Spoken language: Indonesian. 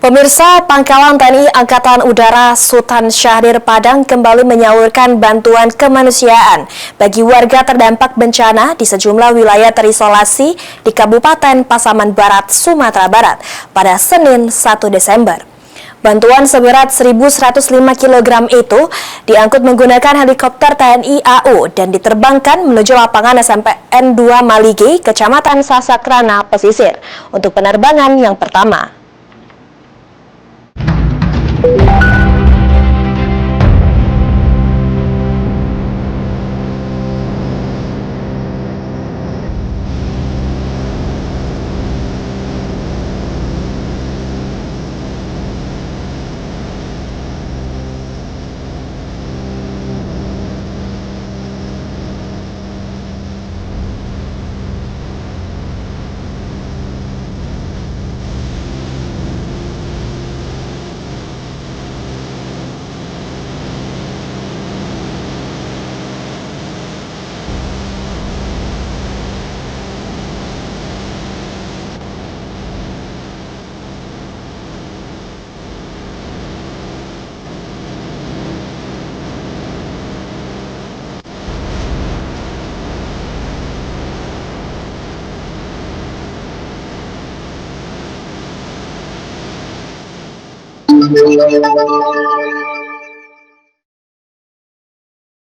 Pemirsa, Pangkalan TNI Angkatan Udara Sultan Syahrir Padang kembali menyalurkan bantuan kemanusiaan bagi warga terdampak bencana di sejumlah wilayah terisolasi di Kabupaten Pasaman Barat, Sumatera Barat pada Senin 1 Desember. Bantuan seberat 1.105 kg itu diangkut menggunakan helikopter TNI AU dan diterbangkan menuju lapangan SMPN 2 Maligi, Kecamatan Sasakrana, Pesisir, untuk penerbangan yang pertama.